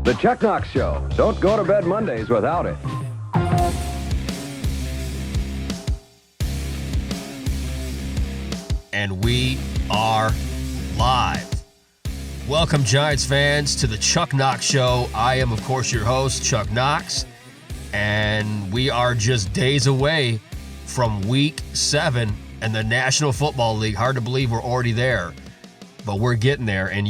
The Chuck Knoxx Show. Don't go to bed Mondays without it. And we are live. Welcome, Giants fans, to the Chuck Knoxx Show. I am, of course, your host, Chuck Knoxx, and we are just days away from Week 7 in the National Football League. Hard to believe we're already there, but we're getting there, and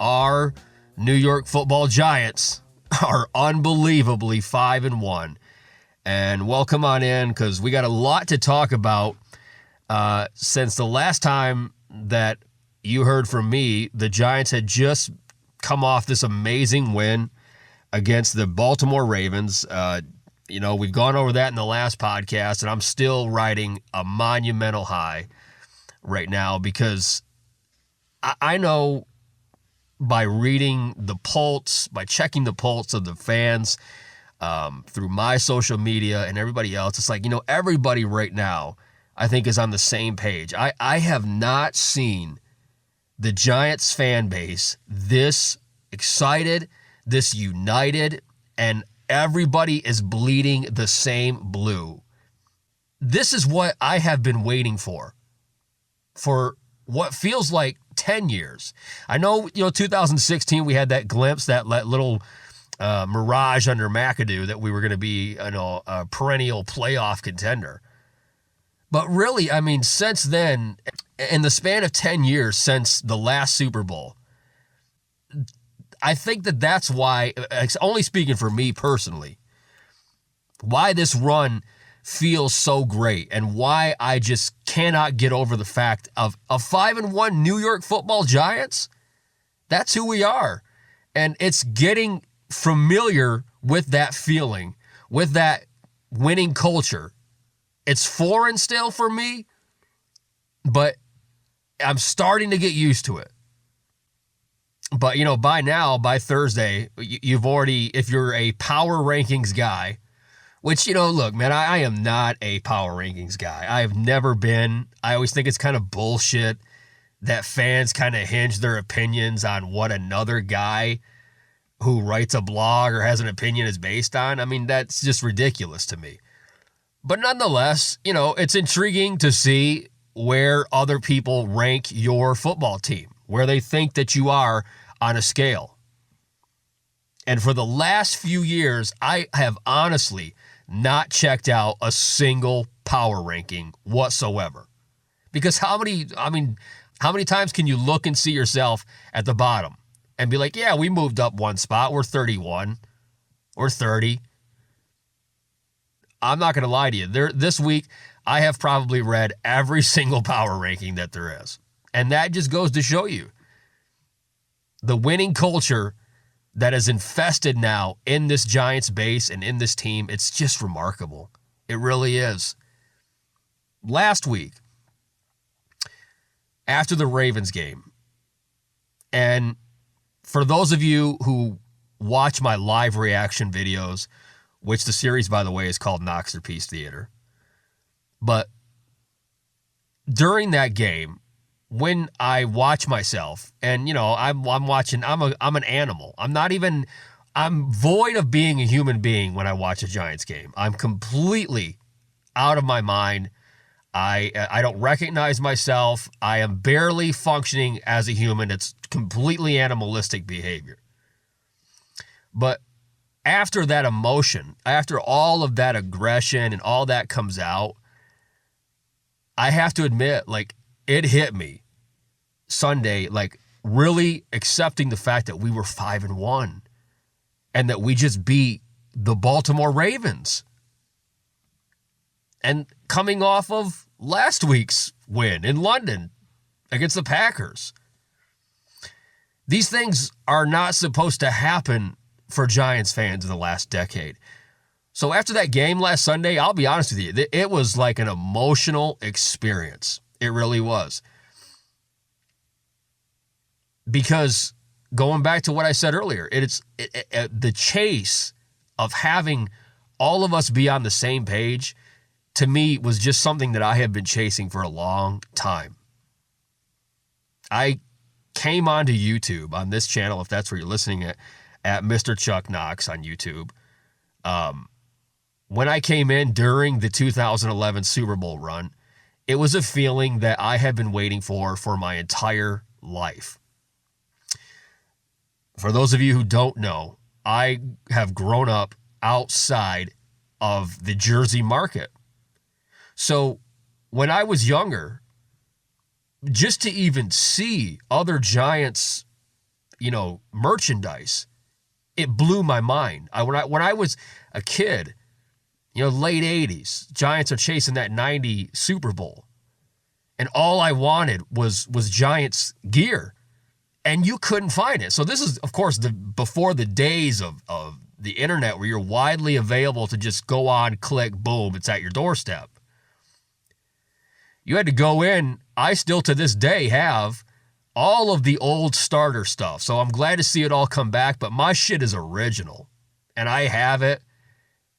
our New York Football Giants are unbelievably 5-1. And welcome on in, because we got a lot to talk about. Since the last time that you heard from me, the Giants had just come off this amazing win against the Baltimore Ravens. We've gone over that in the last podcast, and I'm still riding a monumental high right now because I know by reading the pulse, by checking the pulse of the fans through my social media and everybody else, it's like, everybody right now I think is on the same page. I have not seen the Giants fan base this excited, this united, and everybody is bleeding the same blue. This is what I have been waiting for what feels like 10 years. I know, 2016 we had that glimpse, that little mirage under McAdoo that we were going to be, a perennial playoff contender. But really, since then, in the span of 10 years since the last Super Bowl, I think that's why, only speaking for me personally, why this run feels so great and why I just cannot get over the fact of a 5-1 New York Football Giants. That's who we are. And it's getting familiar with that feeling, with that winning culture. It's foreign still for me, but I'm starting to get used to it. But, by Thursday, you've already, if you're a power rankings guy, which, look, man, I am not a power rankings guy. I have never been. I always think it's kind of bullshit that fans kind of hinge their opinions on what another guy who writes a blog or has an opinion is based on. That's just ridiculous to me. But nonetheless, it's intriguing to see where other people rank your football team, where they think that you are on a scale. And for the last few years, I have honestly not checked out a single power ranking whatsoever. Because how many times can you look and see yourself at the bottom and be like, yeah, we moved up one spot, we're 31, we're 30. I'm not going to lie to you. This week, I have probably read every single power ranking that there is. And that just goes to show you the winning culture that is infested now in this Giants base and in this team. It's just remarkable. It really is. Last week, after the Ravens game, and for those of you who watch my live reaction videos, which the series, by the way, is called Knoxterpiece Theater. But during that game, when I watch myself, and I'm watching, I'm an animal. I'm void of being a human being when I watch a Giants game. I'm completely out of my mind. I don't recognize myself. I am barely functioning as a human. It's completely animalistic behavior. But after that emotion, after all of that aggression and all that comes out, I have to admit, it hit me Sunday, really accepting the fact that we were 5-1 and that we just beat the Baltimore Ravens. And coming off of last week's win in London against the Packers. These things are not supposed to happen for Giants fans in the last decade. So after that game last Sunday, I'll be honest with you, it was like an emotional experience. It really was. Because going back to what I said earlier, the chase of having all of us be on the same page, to me, was just something that I have been chasing for a long time. I came onto YouTube on this channel, if that's where you're listening at Mr. Chuck Knoxx on YouTube. When I came in during the 2011 Super Bowl run, it was a feeling that I had been waiting for my entire life. For those of you who don't know, I have grown up outside of the Jersey market. So when I was younger, just to even see other Giants, merchandise, it blew my mind. When I was a kid, late 80s, Giants are chasing that 90 Super Bowl. And all I wanted was Giants gear. And you couldn't find it. So this is, of course, before the days of the internet where you're widely available to just go on, click, boom, it's at your doorstep. You had to go in. I still to this day have all of the old starter stuff. So I'm glad to see it all come back, but my shit is original. And I have it,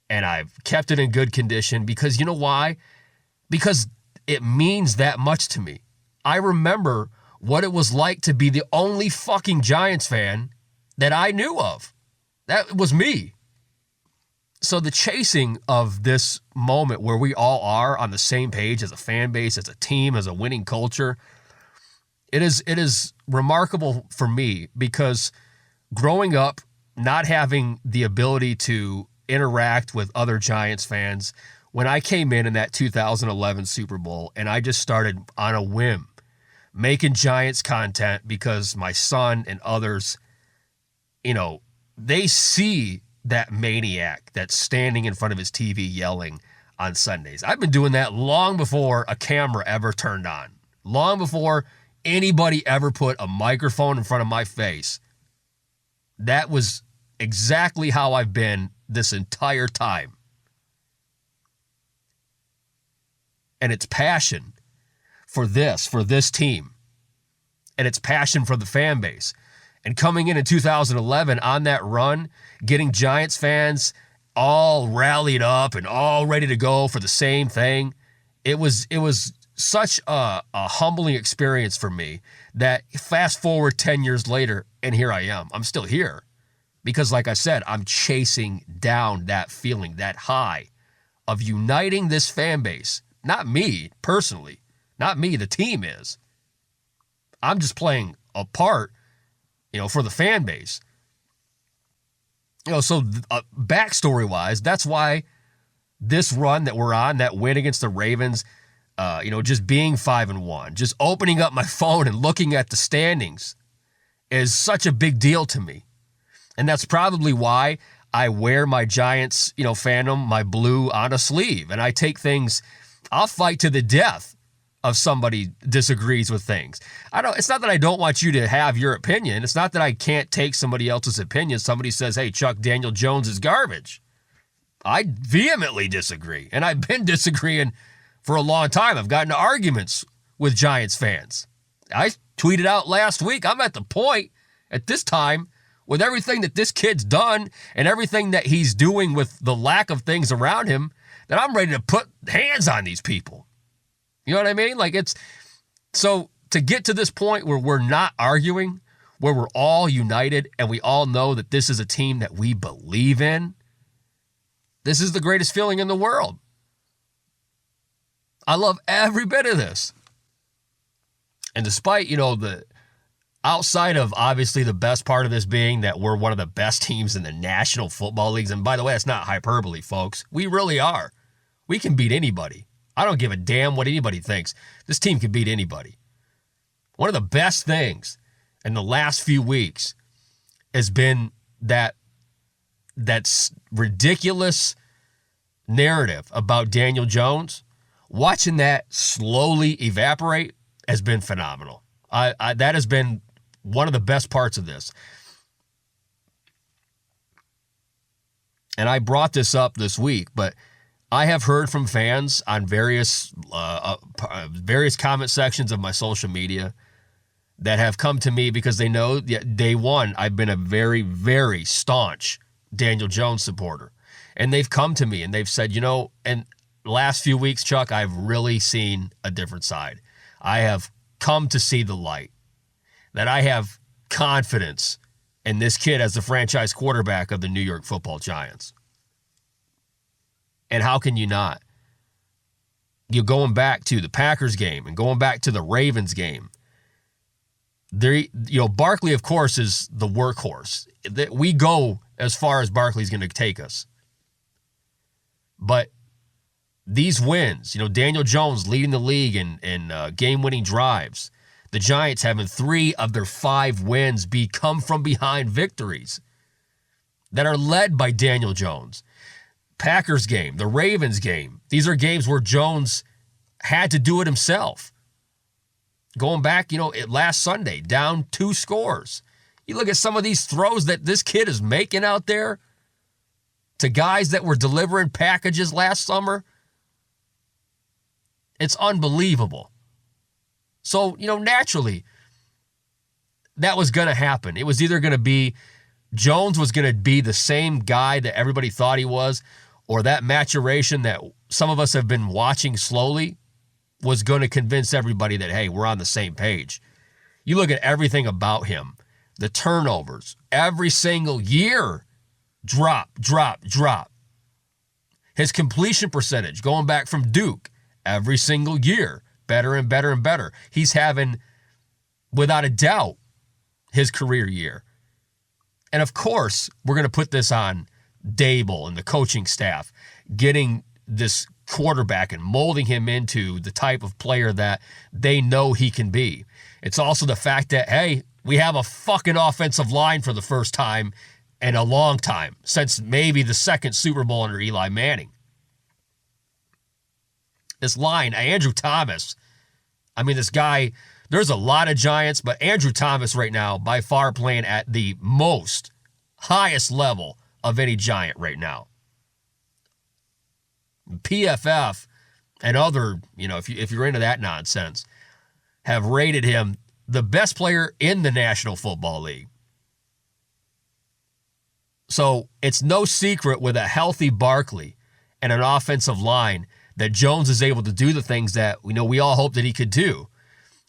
and I've kept it in good condition because you know why? Because it means that much to me. I remember what it was like to be the only fucking Giants fan that I knew of. That was me. So the chasing of this moment where we all are on the same page as a fan base, as a team, as a winning culture, it is remarkable for me because growing up, not having the ability to interact with other Giants fans, when I came in that 2011 Super Bowl and I just started on a whim making Giants content because my son and others, they see that maniac that's standing in front of his TV yelling on Sundays. I've been doing that long before a camera ever turned on, long before anybody ever put a microphone in front of my face. That was exactly how I've been this entire time. And it's passion for this team. And it's passion for the fan base. And coming in 2011 on that run, getting Giants fans all rallied up and all ready to go for the same thing, it was such a humbling experience for me that fast forward 10 years later, and here I am. I'm still here. Because like I said, I'm chasing down that feeling, that high of uniting this fan base. Not me, personally. Not me, the team is. I'm just playing a part, for the fan base. So backstory-wise, that's why this run that we're on, that win against the Ravens, just being 5-1, just opening up my phone and looking at the standings is such a big deal to me. And that's probably why I wear my Giants, fandom, my blue on a sleeve. And I take things, I'll fight to the death if somebody disagrees with things. It's not that I don't want you to have your opinion. It's not that I can't take somebody else's opinion. Somebody says, hey, Chuck, Daniel Jones is garbage. I vehemently disagree. And I've been disagreeing for a long time. I've gotten into arguments with Giants fans. I tweeted out last week, I'm at the point at this time with everything that this kid's done and everything that he's doing with the lack of things around him that I'm ready to put hands on these people. You know what I mean? So to get to this point where we're not arguing, where we're all united and we all know that this is a team that we believe in, this is the greatest feeling in the world. I love every bit of this. And despite, the outside of obviously the best part of this being that we're one of the best teams in the National Football Leagues, and by the way, it's not hyperbole, folks. We really are. We can beat anybody. I don't give a damn what anybody thinks. This team can beat anybody. One of the best things in the last few weeks has been that's ridiculous narrative about Daniel Jones. Watching that slowly evaporate has been phenomenal. That has been one of the best parts of this. And I brought this up this week, but I have heard from fans on various comment sections of my social media that have come to me because they know that day one I've been a very, very staunch Daniel Jones supporter. And they've come to me and they've said, and last few weeks, Chuck, I've really seen a different side. I have come to see the light, that I have confidence and this kid as the franchise quarterback of the New York Football Giants. And how can you not? You're going back to the Packers game and going back to the Ravens game. There, Barkley, of course, is the workhorse. We go as far as Barkley's going to take us. But these wins, Daniel Jones leading the league in game-winning drives. The Giants having 3 of their 5 wins be come from behind victories that are led by Daniel Jones. Packers game, the Ravens game. These are games where Jones had to do it himself. Going back, last Sunday, down 2 scores. You look at some of these throws that this kid is making out there to guys that were delivering packages last summer. It's unbelievable. So, naturally, that was going to happen. It was either going to be Jones was going to be the same guy that everybody thought he was, or that maturation that some of us have been watching slowly was going to convince everybody that, hey, we're on the same page. You look at everything about him, the turnovers, every single year, drop. His completion percentage, going back from Duke, every single year, better and better and better. He's having, without a doubt, his career year. And of course, we're going to put this on Dable and the coaching staff, getting this quarterback and molding him into the type of player that they know he can be. It's also the fact that, hey, we have a fucking offensive line for the first time in a long time, since maybe the second Super Bowl under Eli Manning. This line, Andrew Thomas, this guy, there's a lot of Giants, but Andrew Thomas right now, by far playing at the highest level of any Giant right now. PFF and other, if you're into that nonsense, have rated him the best player in the National Football League. So it's no secret with a healthy Barkley and an offensive line that Jones is able to do the things that we all hope that he could do.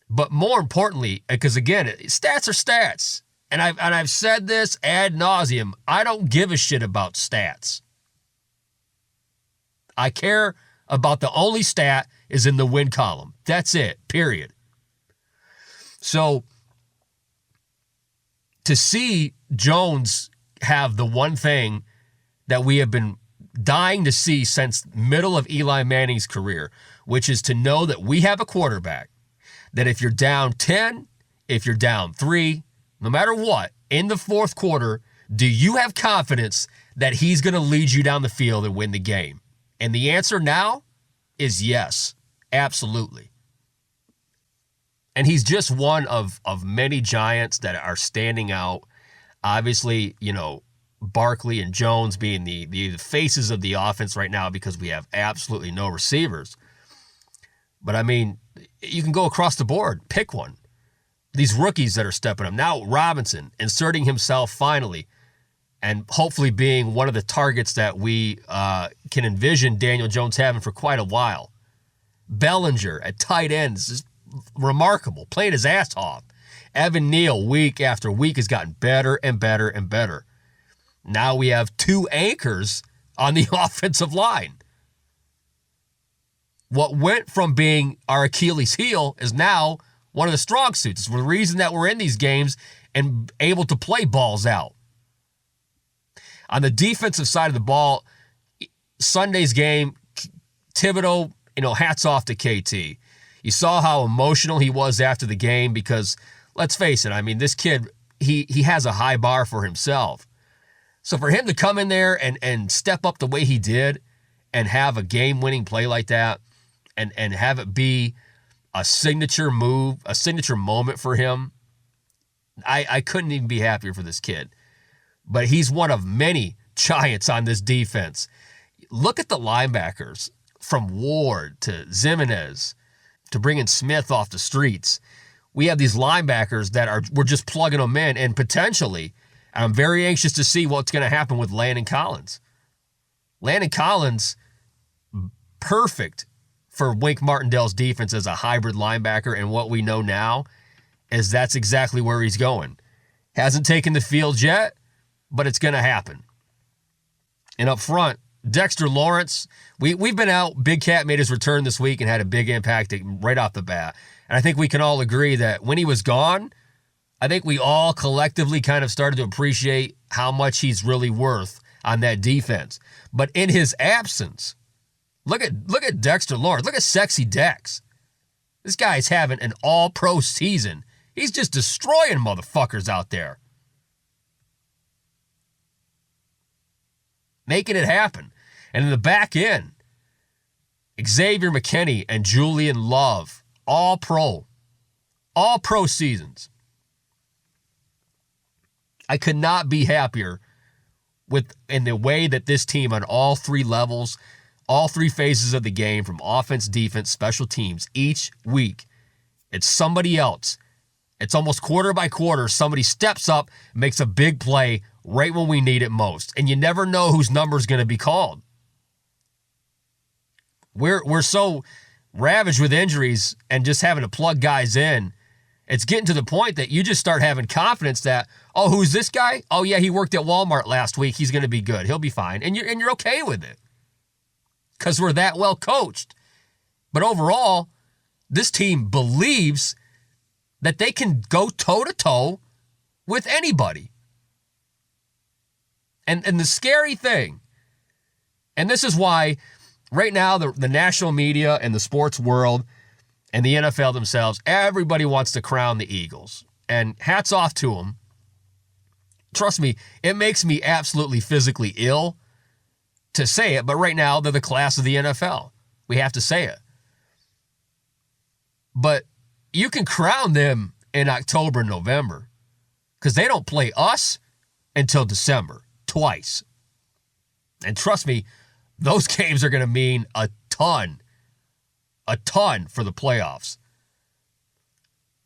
But more importantly, because again, stats are stats. And I've said this ad nauseum, I don't give a shit about stats. I care about the only stat is in the win column. That's it, period. So to see Jones have the one thing that we have been dying to see since middle of Eli Manning's career, which is to know that we have a quarterback that if you're down 10, if you're down 3, no matter what, in the fourth quarter, do you have confidence that he's going to lead you down the field and win the game? And the answer now is yes, absolutely. And he's just one of many Giants that are standing out. Obviously, Barkley and Jones being the faces of the offense right now because we have absolutely no receivers. But you can go across the board, pick one. These rookies that are stepping up. Now Robinson inserting himself finally and hopefully being one of the targets that we can envision Daniel Jones having for quite a while. Bellinger at tight end is remarkable, playing his ass off. Evan Neal, week after week, has gotten better and better and better. Now we have 2 anchors on the offensive line. What went from being our Achilles heel is now one of the strong suits. It's the reason that we're in these games and able to play balls out. On the defensive side of the ball, Sunday's game, Thibodeau, hats off to KT. You saw how emotional he was after the game because, let's face it, this kid, he has a high bar for himself. So for him to come in there and step up the way he did and have a game-winning play like that and have it be a signature move, a signature moment for him, I couldn't even be happier for this kid. But he's one of many Giants on this defense. Look at the linebackers from Ward to Zimenez to bringing Smith off the streets. We have these linebackers that we're just plugging them in, and potentially, I'm very anxious to see what's going to happen with Landon Collins. Landon Collins, perfect for Wink Martindale's defense as a hybrid linebacker, and what we know now is that's exactly where he's going. Hasn't taken the field yet, but it's going to happen. And up front, Dexter Lawrence, we've been out. Big Cat made his return this week and had a big impact right off the bat. And I think we can all agree that when he was gone, I think we all collectively kind of started to appreciate how much he's really worth on that defense. But in his absence, look at Dexter Lawrence. Look at Sexy Dex. This guy's having an all-pro season. He's just destroying motherfuckers out there. Making it happen. And in the back end, Xavier McKinney and Julian Love, all pro seasons. I could not be happier in the way that this team on all three levels, all three phases of the game, from offense, defense, special teams, each week, it's somebody else. It's almost quarter by quarter. Somebody steps up, makes a big play right when we need it most. And you never know whose number is going to be called. We're so ravaged with injuries and just having to plug guys in. It's getting to the point that you just start having confidence that, oh, who's this guy? Oh, yeah, he worked at Walmart last week. He's going to be good. He'll be fine. And you're okay with it because we're that well coached. But overall, this team believes that they can go toe-to-toe with anybody. And the scary thing, and this is why right now the national media and the sports world and the NFL themselves, everybody wants to crown the Eagles. And hats off to them. Trust me, it makes me absolutely physically ill to say it, but right now they're the class of the NFL. We have to say it. But you can crown them in October and November because they don't play us until December, twice. And trust me, those games are going to mean a ton for the playoffs.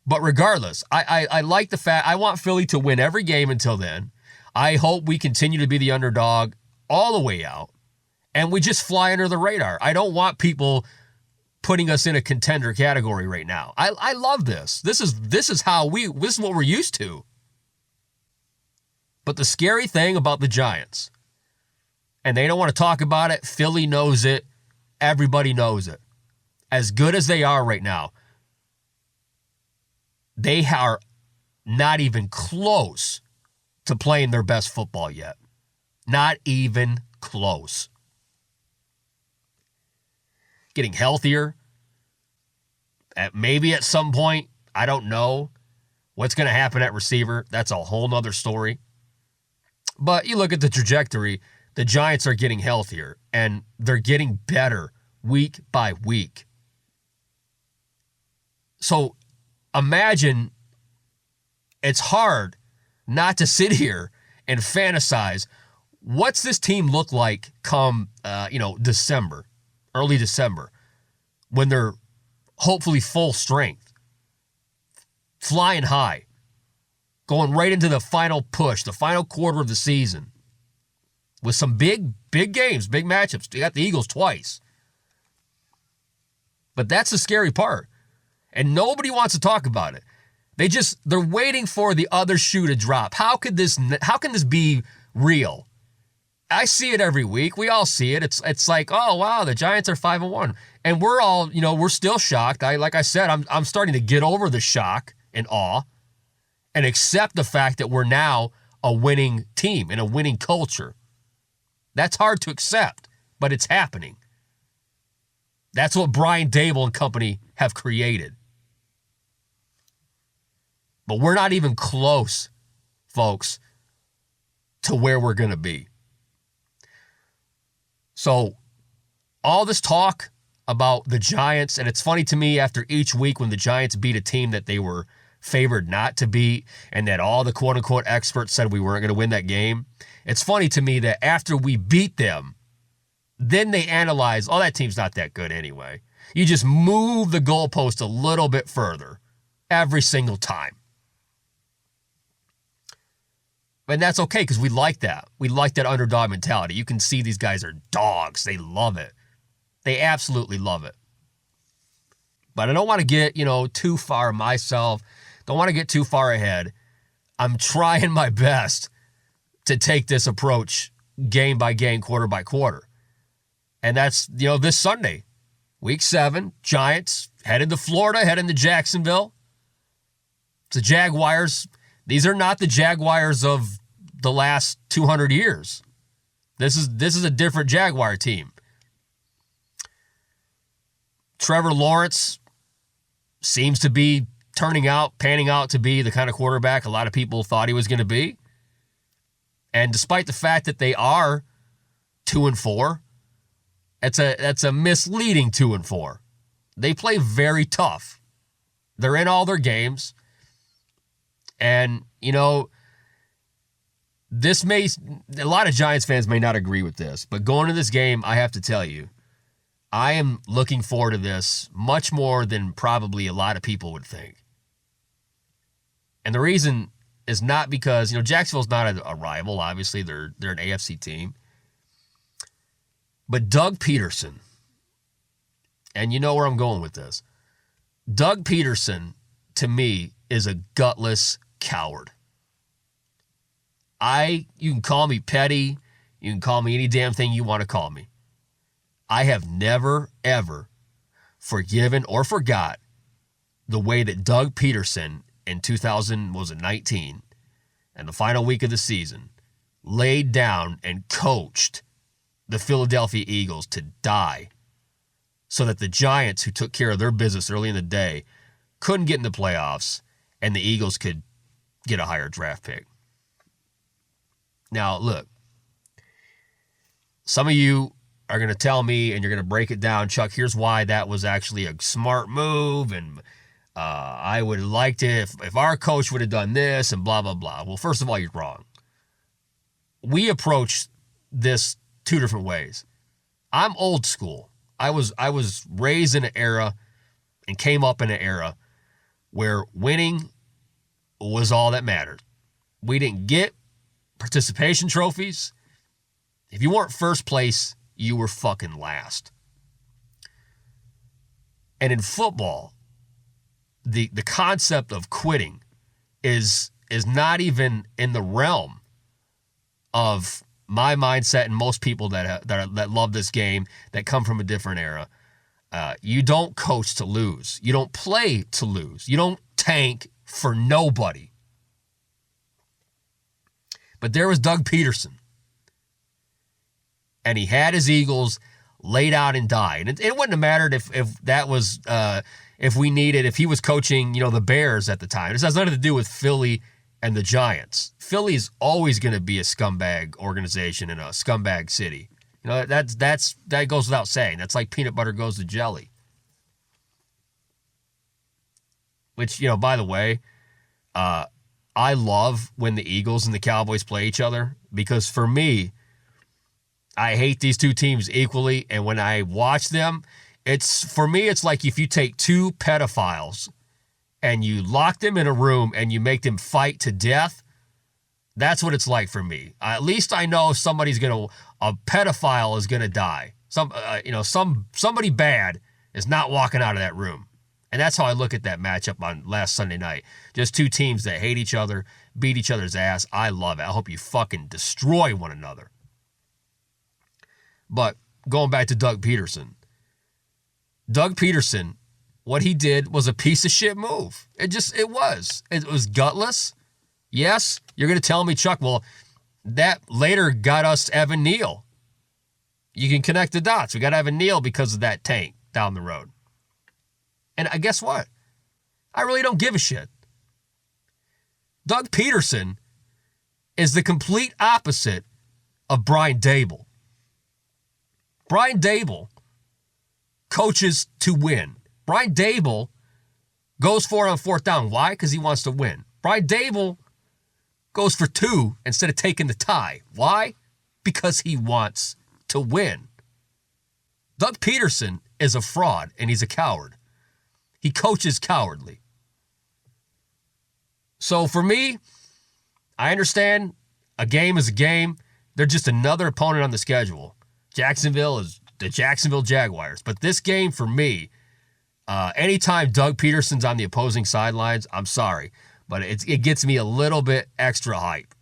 But regardless, I like the fact, I want Philly to win every game until then. I hope we continue to be the underdog all the way out, and we just fly under the radar. I don't want people putting us in a contender category right now. I love this. This is what we're used to. But the scary thing about the Giants, and they don't want to talk about it, Philly knows it, everybody knows it. As good as they are right now, they are not even close to playing their best football yet. Not even close. Getting healthier. Maybe at some point, I don't know what's going to happen at receiver. That's a whole nother story. But you look at the trajectory, the Giants are getting healthier, and they're getting better week by week. So imagine, it's hard not to sit here and fantasize, what's this team look like come, December, early December, when they're hopefully full strength, flying high, going right into the final push, the final quarter of the season, with some big games, big matchups. You got the Eagles twice. But that's the scary part. And nobody wants to talk about it. They're waiting for the other shoe to drop. How can this be real? I see it every week. We all see it. It's like, oh wow, the Giants are 5-1. And we're all, we're still shocked. Like I said, I'm starting to get over the shock and awe and accept the fact that we're now a winning team and a winning culture. That's hard to accept, but it's happening. That's what Brian Dable and company have created. But we're not even close, folks, to where we're going to be. So all this talk about the Giants, and it's funny to me after each week when the Giants beat a team that they were favored not to beat and that all the quote-unquote experts said we weren't going to win that game, it's funny to me that after we beat them, then they analyze, oh, that team's not that good anyway. You just move the goalpost a little bit further every single time. And that's okay because we like that. We like that underdog mentality. You can see these guys are dogs. They love it. They absolutely love it. But I don't want to get, too far myself. Don't want to get too far ahead. I'm trying my best to take this approach game by game, quarter by quarter. And that's, this Sunday, week 7, Giants headed to Florida, heading to Jacksonville. It's the Jaguars. These are not the Jaguars of the last 200 years. This is a different Jaguar team. Trevor Lawrence seems to be panning out to be the kind of quarterback a lot of people thought he was going to be. And despite the fact that they are 2-4, that's a misleading 2-4. They play very tough. They're in all their games. And, a lot of Giants fans may not agree with this, but going to this game, I have to tell you, I am looking forward to this much more than probably a lot of people would think. And the reason is not because, Jacksonville's not a rival. Obviously, they're an AFC team. But Doug Peterson, and you know where I'm going with this. Doug Peterson, to me, is a gutless coward. You can call me petty. You can call me any damn thing you want to call me. I have never, ever forgiven or forgot the way that Doug Peterson in 2019 and the final week of the season laid down and coached the Philadelphia Eagles to die so that the Giants, who took care of their business early in the day, couldn't get in the playoffs and the Eagles could get a higher draft pick. Now, look, some of you are going to tell me and you're going to break it down, Chuck, here's why that was actually a smart move, and I would have liked it if our coach would have done this and blah, blah, blah. Well, first of all, you're wrong. We approach this 2 different ways. I'm old school. I was raised in an era and came up in an era where winning was all that mattered. We didn't get participation trophies. If you weren't first place, you were fucking last. And in football, the concept of quitting is not even in the realm of my mindset and most people that love this game, that come from a different era. You don't coach to lose. You don't play to lose. You don't tank for nobody. But there was Doug Peterson. And he had his Eagles laid out and die. And it wouldn't have mattered if that was, if he was coaching, the Bears at the time. This has nothing to do with Philly and the Giants. Philly's always going to be a scumbag organization in a scumbag city. That goes without saying. That's like peanut butter goes to jelly. Which, by the way, I love when the Eagles and the Cowboys play each other, because for me, I hate these two teams equally, and when I watch them, it's like if you take 2 pedophiles and you lock them in a room and you make them fight to death. That's what it's like for me. At least I know a pedophile is gonna die. Somebody bad is not walking out of that room. And that's how I look at that matchup on last Sunday night. Just 2 teams that hate each other, beat each other's ass. I love it. I hope you fucking destroy one another. But going back to Doug Peterson. Doug Peterson, what he did was a piece of shit move. It was. It was gutless. Yes, you're going to tell me, Chuck, well, that later got us Evan Neal. You can connect the dots. We got Evan Neal because of that tank down the road. And guess what? I really don't give a shit. Doug Peterson is the complete opposite of Brian Daboll. Brian Daboll coaches to win. Brian Daboll goes for it on 4th down. Why? Because he wants to win. Brian Daboll goes for 2 instead of taking the tie. Why? Because he wants to win. Doug Peterson is a fraud, and he's a coward. He coaches cowardly. So for me, I understand a game is a game. They're just another opponent on the schedule. Jacksonville is the Jacksonville Jaguars. But this game, for me, anytime Doug Peterson's on the opposing sidelines, I'm sorry. but it gets me a little bit extra hype.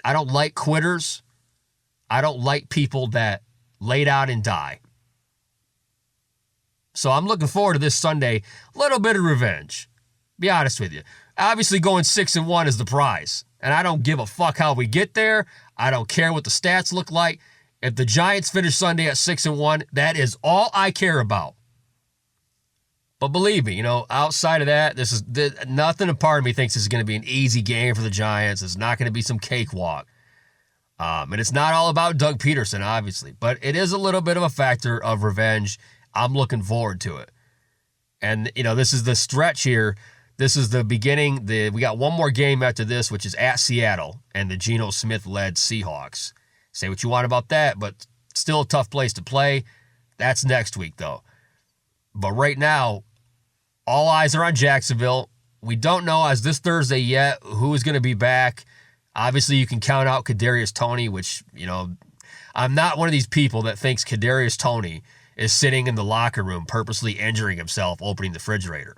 I don't like quitters. I don't like people that laid out and die. So I'm looking forward to this Sunday. A little bit of revenge. Be honest with you. Obviously going 6-1 is the prize. And I don't give a fuck how we get there. I don't care what the stats look like. If the Giants finish Sunday at 6-1, that is all I care about. But believe me, outside of that, nothing a part of me thinks this is going to be an easy game for the Giants. It's not going to be some cakewalk. And it's not all about Doug Peterson, obviously. But it is a little bit of a factor of revenge. I'm looking forward to it. And, this is the stretch here. This is the beginning. We got one more game after this, which is at Seattle and the Geno Smith-led Seahawks. Say what you want about that, but still a tough place to play. That's next week, though. But right now, all eyes are on Jacksonville. We don't know as this Thursday yet who is going to be back. Obviously, you can count out Kadarius Toney, which, I'm not one of these people that thinks Kadarius Toney is sitting in the locker room purposely injuring himself opening the refrigerator.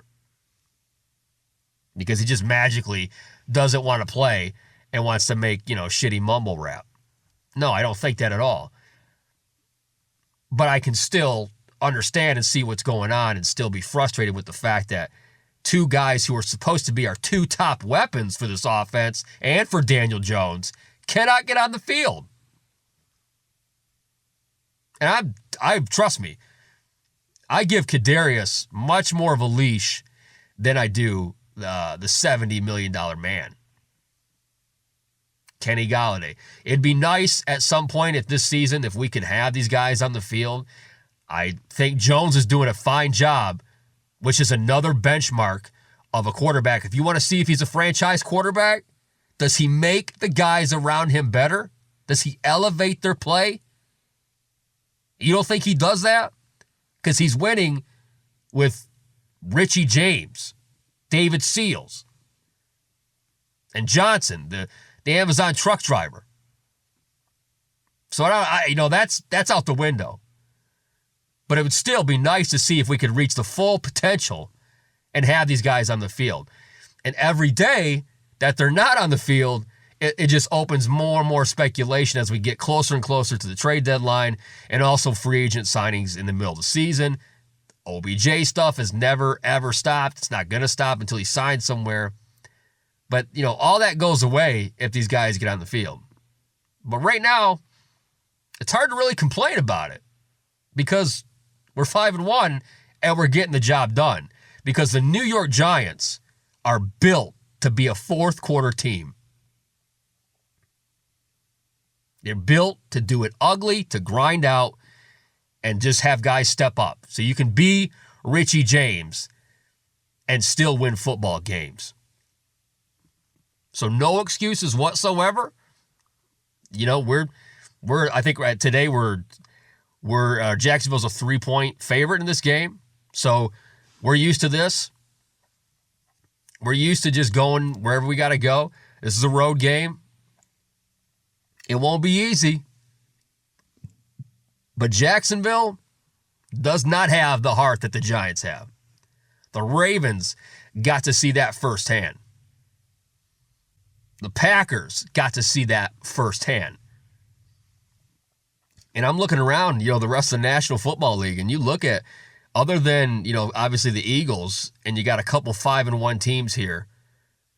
Because he just magically doesn't want to play and wants to make, shitty mumble rap. No, I don't think that at all. But I can still understand and see what's going on and still be frustrated with the fact that two guys who are supposed to be our two top weapons for this offense and for Daniel Jones cannot get on the field. And I trust me, I give Kadarius much more of a leash than I do the $70 million man. Kenny Golladay. It'd be nice at some point if this season, if we could have these guys on the field. I think Jones is doing a fine job, which is another benchmark of a quarterback. If you want to see if he's a franchise quarterback, does he make the guys around him better? Does he elevate their play? You don't think he does that? Because he's winning with Richie James, David Seals, and Johnson, the Amazon truck driver. So that's out the window. But it would still be nice to see if we could reach the full potential and have these guys on the field. And every day that they're not on the field, it just opens more and more speculation as we get closer and closer to the trade deadline and also free agent signings in the middle of the season. OBJ stuff has never, ever stopped. It's not going to stop until he signs somewhere. But, all that goes away if these guys get on the field. But right now, it's hard to really complain about it because we're 5-1 and we're getting the job done because the New York Giants are built to be a fourth quarter team. They're built to do it ugly, to grind out, and just have guys step up. So you can be Richie James and still win football games. So no excuses whatsoever. I think today we're Jacksonville's a 3-point favorite in this game. So we're used to this. We're used to just going wherever we got to go. This is a road game. It won't be easy. But Jacksonville does not have the heart that the Giants have. The Ravens got to see that firsthand. The Packers got to see that firsthand. And I'm looking around, the rest of the National Football League, and you look at, other than, obviously the Eagles, and you got a couple 5-1 teams here,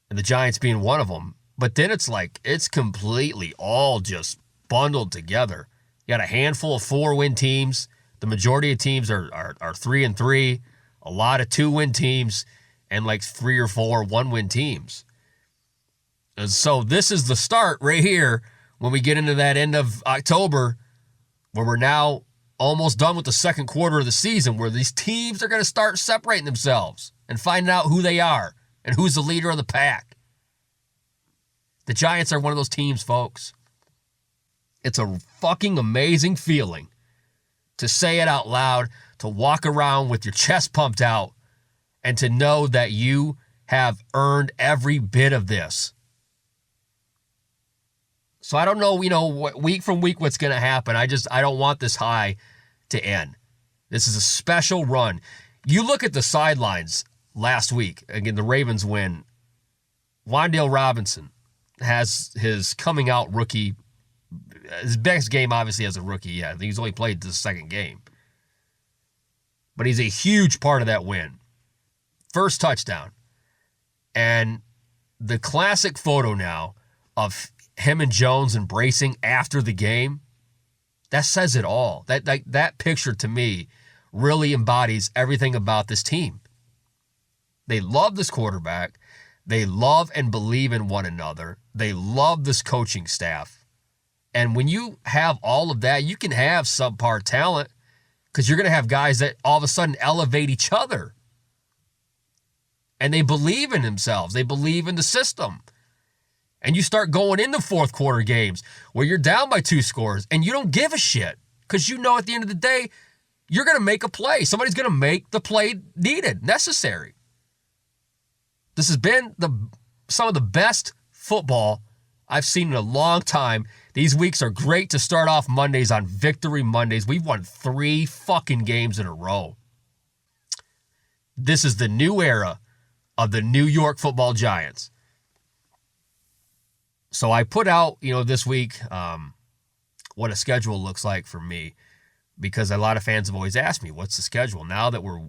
and the Giants being one of them. But then it's completely all just bundled together. You got a handful of 4-win teams. The majority of teams are 3-3. A lot of 2-win teams and 3 or 4 1-win teams. And so this is the start right here when we get into that end of October where we're now almost done with the second quarter of the season where these teams are going to start separating themselves and finding out who they are and who's the leader of the pack. The Giants are one of those teams, folks. It's a fucking amazing feeling to say it out loud, to walk around with your chest pumped out, and to know that you have earned every bit of this. So I don't know, week from week what's going to happen. I don't want this high to end. This is a special run. You look at the sidelines. last week, again, the Ravens win. Wan'Dale Robinson has his coming out rookie, his best game obviously as a rookie. Yeah, I think he's only played the second game. But he's a huge part of that win. First touchdown. And the classic photo now of him and Jones embracing after the game, that says it all. That picture to me really embodies everything about this team. They love this quarterback. They love and believe in one another. They love this coaching staff. And when you have all of that, you can have subpar talent because you're going to have guys that all of a sudden elevate each other. And they believe in themselves. They believe in the system. And you start going into fourth quarter games where you're down by 2 scores and you don't give a shit because you know at the end of the day, you're going to make a play. Somebody's going to make the play needed, necessary. This has been some of the best football I've seen in a long time. These weeks are great to start off Mondays on Victory Mondays. We've won 3 fucking games in a row. This is the new era of the New York Football Giants. So I put out, this week what a schedule looks like for me because a lot of fans have always asked me, what's the schedule? Now that we're,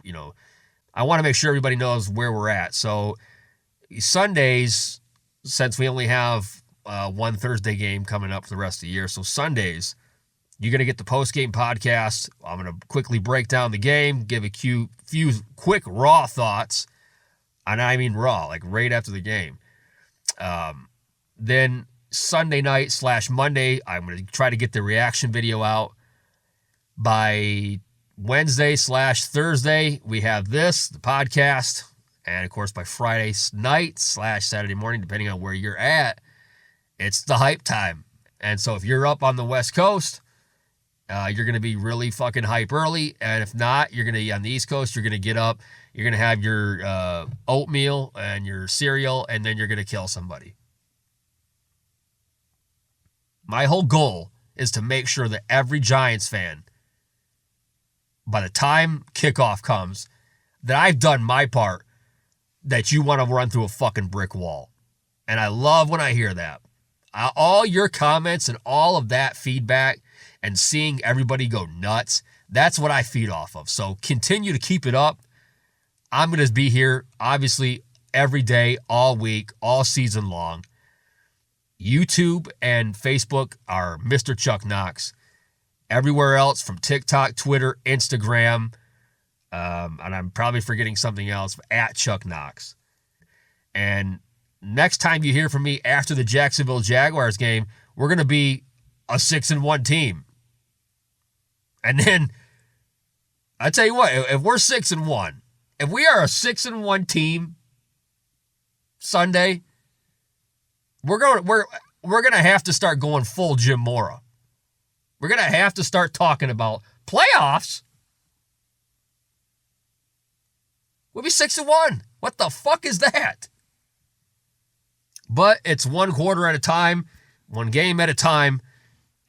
I want to make sure everybody knows where we're at. So Sundays, since we only have one Thursday game coming up for the rest of the year, so Sundays, you're going to get the post-game podcast. I'm going to quickly break down the game, give a few quick raw thoughts, and I mean raw, like right after the game. Then Sunday night / Monday, I'm going to try to get the reaction video out. By Wednesday / Thursday, we have the podcast. And, of course, by Friday night / Saturday morning, depending on where you're at, it's the hype time. And so if you're up on the West Coast, you're going to be really fucking hype early. And if not, you're going to be on the East Coast. You're going to get up. You're going to have your oatmeal and your cereal, and then you're going to kill somebody. My whole goal is to make sure that every Giants fan, by the time kickoff comes, that I've done my part, that you want to run through a fucking brick wall. And I love when I hear that. All your comments and all of that feedback and seeing everybody go nuts, that's what I feed off of. So continue to keep it up. I'm going to be here, obviously, every day, all week, all season long. YouTube and Facebook are Mr. Chuck Knoxx. Everywhere else from TikTok, Twitter, Instagram, and I'm probably forgetting something else, at Chuck Knoxx. And next time you hear from me after the Jacksonville Jaguars game, we're going to be a 6-1 team. And then, I tell you what, if we're 6-1, if we are a 6-1 team Sunday, we're going to have to start going full Jim Mora. We're going to have to start talking about playoffs. We'll be 6-1. What the fuck is that? But it's one quarter at a time, one game at a time,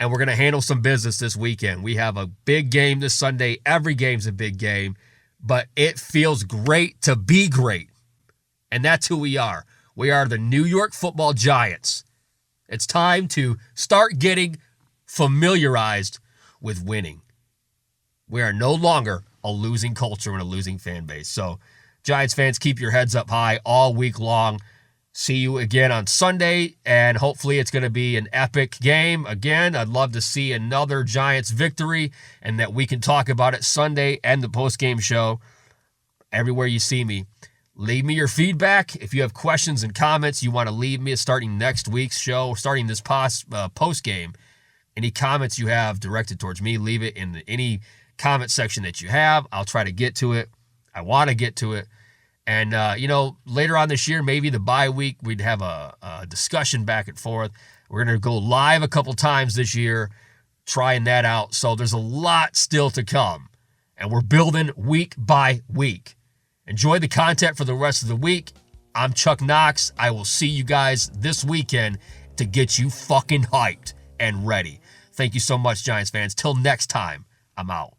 and we're going to handle some business this weekend. We have a big game this Sunday. Every game's a big game, but it feels great to be great. And that's who we are. We are the New York Football Giants. It's time to start getting familiarized with winning. We are no longer a losing culture and a losing fan base. So, Giants fans, keep your heads up high all week long. See you again on Sunday, and hopefully it's going to be an epic game. Again, I'd love to see another Giants victory and that we can talk about it Sunday and the post-game show. Everywhere you see me, leave me your feedback. If you have questions and comments you want to leave me starting next week's show, starting this post-game, any comments you have directed towards me, leave it in any comment section that you have. I'll try to get to it. I want to get to it. And, later on this year, maybe the bye week, we'd have a discussion back and forth. We're going to go live a couple times this year, trying that out. So there's a lot still to come. And we're building week by week. Enjoy the content for the rest of the week. I'm Chuck Knoxx. I will see you guys this weekend to get you fucking hyped and ready. Thank you so much, Giants fans. Till next time, I'm out.